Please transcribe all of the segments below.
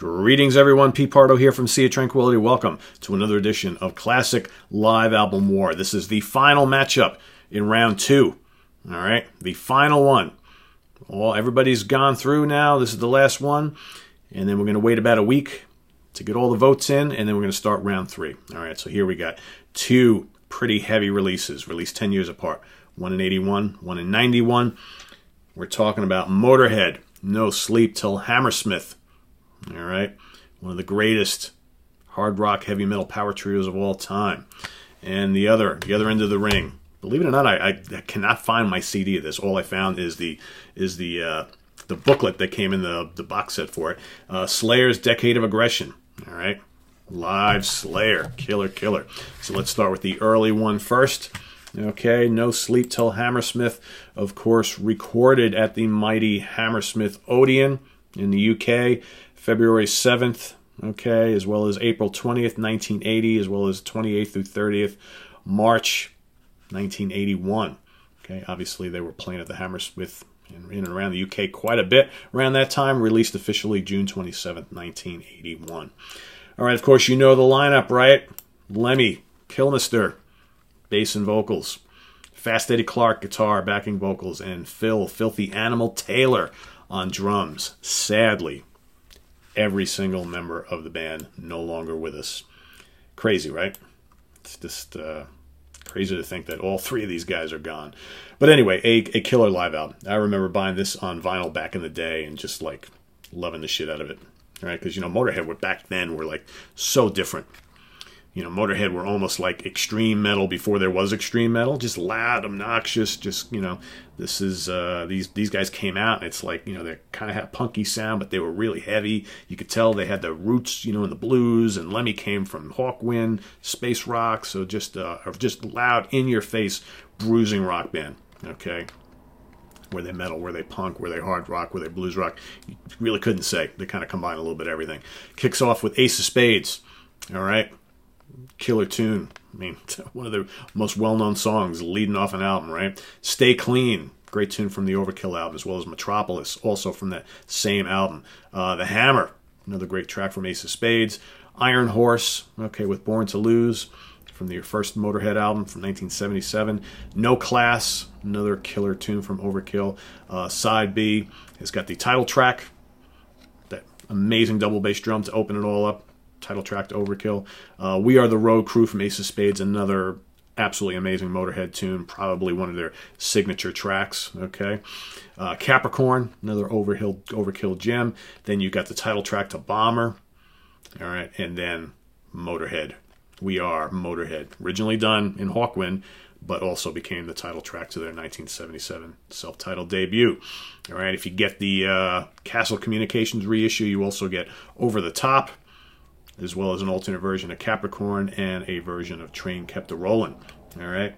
Greetings everyone, Pete Pardo here from Sea of Tranquility. Welcome to another edition of Classic Live Album War. This is the final matchup in round 2. All right, the final one. Well, everybody's gone through now. This is the last one. And then we're going to wait about a week to get all the votes in, and then we're going to start round 3. All right, so here we got 2 pretty heavy releases, released 10 years apart. One in 81, one in 91. We're talking about Motorhead No Sleep till Hammersmith. All right, one of the greatest hard rock, heavy metal power trios of all time. And the other end of the ring. Believe it or not, I cannot find my CD of this. All I found is the booklet that came in the box set for it. Slayer's Decade of Aggression. All right, live Slayer, killer. So let's start with the early one first. Okay, No Sleep till Hammersmith, of course, recorded at the mighty Hammersmith Odeon in the UK. February 7th, okay, as well as April 20th, 1980, as well as 28th through 30th, March 1981. Okay, obviously they were playing at the Hammersmith in and around the UK quite a bit around that time. Released officially June 27th, 1981. All right, of course, you know the lineup, right? Lemmy Kilmister, bass and vocals. Fast Eddie Clarke, guitar, backing vocals, and Phil Filthy Animal Taylor on drums. Sadly, every single member of the band no longer with us. Crazy, right? It's just crazy to think that all 3 of these guys are gone. But anyway, a killer live album. I remember buying this on vinyl back in the day and just like loving the shit out of it. Right? Because, you know, Motorhead were back then were like so different. You know, Motorhead were almost like extreme metal before there was extreme metal. Just loud, obnoxious, just, you know, this is, these guys came out and it's like, you know, they kind of had punky sound, but they were really heavy. You could tell they had the roots, you know, in the blues, and Lemmy came from Hawkwind, space rock, so just loud, in-your-face, bruising rock band, okay? Were they metal, were they punk, were they hard rock, were they blues rock? You really couldn't say. They kind of combined a little bit of everything. Kicks off with Ace of Spades, all right? Killer tune. I mean, one of the most well-known songs leading off an album, right? Stay Clean, great tune from the Overkill album, as well as Metropolis, also from that same album. The Hammer, another great track from Ace of Spades. Iron Horse, okay, with Born to Lose, from the first Motorhead album from 1977. No Class, another killer tune from Overkill. Side B has got the title track, that amazing double bass drum to open it all up. Title track to Overkill. We Are the Road Crew from Ace of Spades, another absolutely amazing Motorhead tune, probably one of their signature tracks. Okay, Capricorn, another Overkill gem. Then you got the title track to Bomber. All right, and then Motorhead. We Are Motorhead, originally done in Hawkwind, but also became the title track to their 1977 self-titled debut. All right, if you get the Castle Communications reissue, you also get Over the Top, as well as an alternate version of Capricorn and a version of Train Kept A-Rollin'. All right?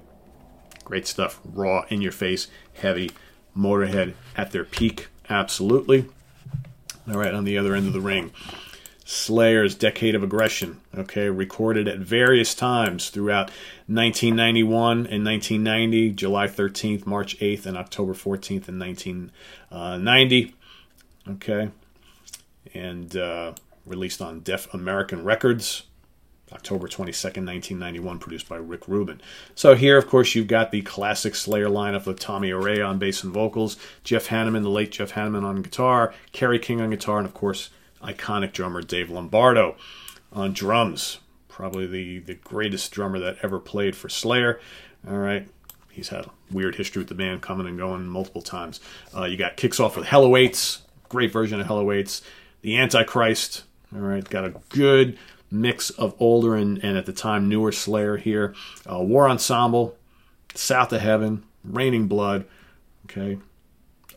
Great stuff. Raw, in-your-face, heavy. Motorhead at their peak. Absolutely. All right, on the other end of the ring, Slayer's Decade of Aggression. Okay, recorded at various times throughout 1991 and 1990, July 13th, March 8th, and October 14th in 1990. Okay, and released on Def American Records, October 22nd, 1991, produced by Rick Rubin. So here, of course, you've got the classic Slayer lineup with Tommy Araya on bass and vocals, Jeff Hanneman, the late Jeff Hanneman on guitar, Kerry King on guitar, and, of course, iconic drummer Dave Lombardo on drums. Probably the greatest drummer that ever played for Slayer. All right. He's had a weird history with the band, coming and going multiple times. You got kicks off with Hell Awaits, great version of Hell Awaits, The Antichrist. All right, got a good mix of older and at the time newer Slayer here. War Ensemble, South of Heaven, Raining Blood, okay,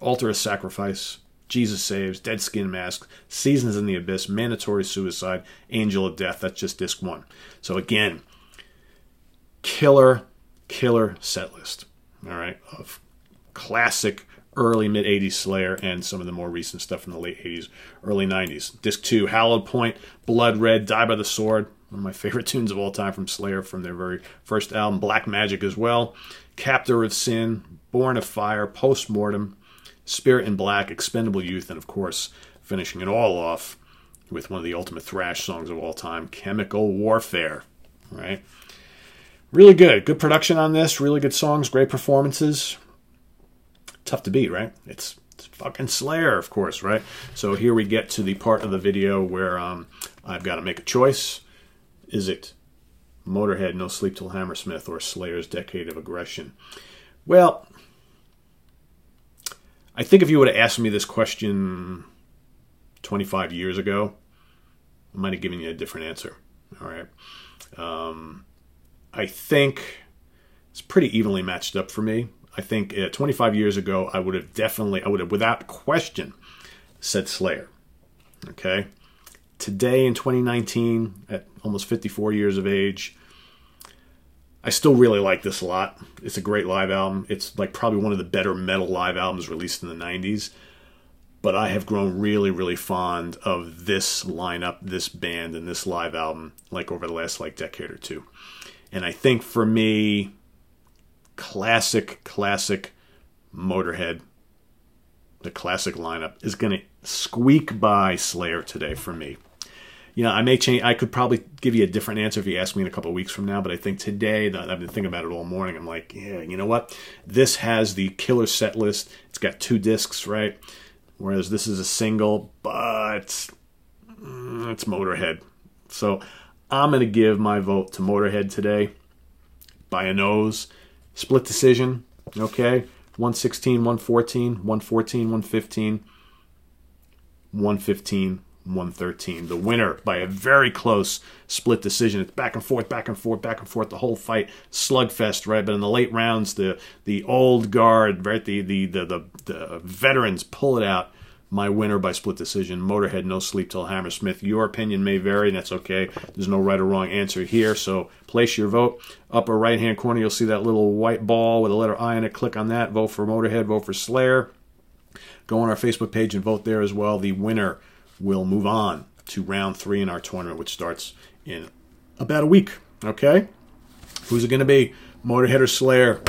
Altar of Sacrifice, Jesus Saves, Dead Skin Mask, Seasons in the Abyss, Mandatory Suicide, Angel of Death. That's just disc 1. So again, killer set list, all right, of classic early mid-80s Slayer and some of the more recent stuff from the late 80s, early 90s. Disc 2, Hallowed Point, Blood Red, Die by the Sword, one of my favorite tunes of all time from Slayer from their very first album, Black Magic as well, Captor of Sin, Born of Fire, Postmortem, Spirit in Black, Expendable Youth, and of course, finishing it all off with one of the ultimate thrash songs of all time, Chemical Warfare, right? Really good. Good production on this. Really good songs. Great performances. Tough to beat, right? It's fucking Slayer, of course, right? So here we get to the part of the video where I've got to make a choice. Is it Motorhead No Sleep Till Hammersmith or Slayer's Decade of Aggression? Well, I think if you would have asked me this question 25 years ago, I might have given you a different answer. All right. I think it's pretty evenly matched up for me. I think 25 years ago, I would have without question said Slayer. Okay. Today in 2019, at almost 54 years of age, I still really like this a lot. It's a great live album. It's like probably one of the better metal live albums released in the 90s. But I have grown really, really fond of this lineup, this band, and this live album, like over the last decade or two. And I think for me, classic Motorhead, the classic lineup, is going to squeak by Slayer today for me. You know, I may change. I could probably give you a different answer if you ask me in a couple of weeks from now. But I think today, that I've been thinking about it all morning. I'm like, yeah, you know what? This has the killer set list. It's got 2 discs, right? Whereas this is a single, but it's Motorhead. So I'm going to give my vote to Motorhead today by a nose. Split decision, okay? 116, 114, 114, 115, 115, 113. The winner by a very close split decision. It's back and forth, back and forth, back and forth. The whole fight, slugfest, right? But in the late rounds, the old guard, right? The veterans pull it out. My winner by split decision, Motorhead No Sleep Till Hammersmith. Your opinion may vary, and that's okay. There's no right or wrong answer here, so place your vote. Upper right-hand corner, you'll see that little white ball with a letter I in it. Click on that. Vote for Motorhead, vote for Slayer. Go on our Facebook page and vote there as well. The winner will move on to round 3 in our tournament, which starts in about a week, okay? Who's it going to be? Motorhead or Slayer?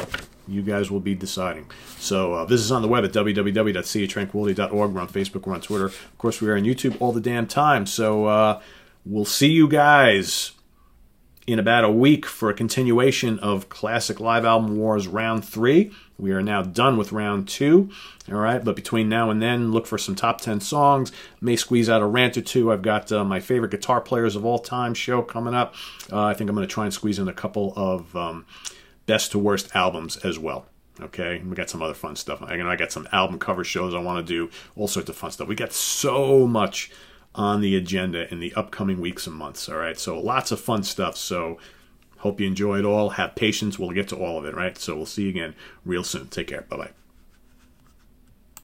You guys will be deciding. So this is on the web at www.seatranquility.org. We're on Facebook. We're on Twitter. Of course, we are on YouTube all the damn time. So we'll see you guys in about a week for a continuation of Classic Live Album Wars Round 3. We are now done with Round 2. All right, but between now and then, look for some top 10 songs. May squeeze out a rant or two. I've got my favorite guitar players of all time show coming up. I think I'm going to try and squeeze in a couple of best to worst albums as well. Okay, we got some other fun stuff. I got some album cover shows I want to do, all sorts of fun stuff. We got so much on the agenda in the upcoming weeks and months. All right, so lots of fun stuff. So hope you enjoy it all. Have patience. We'll get to all of it, right? So we'll see you again real soon. Take care. Bye-bye.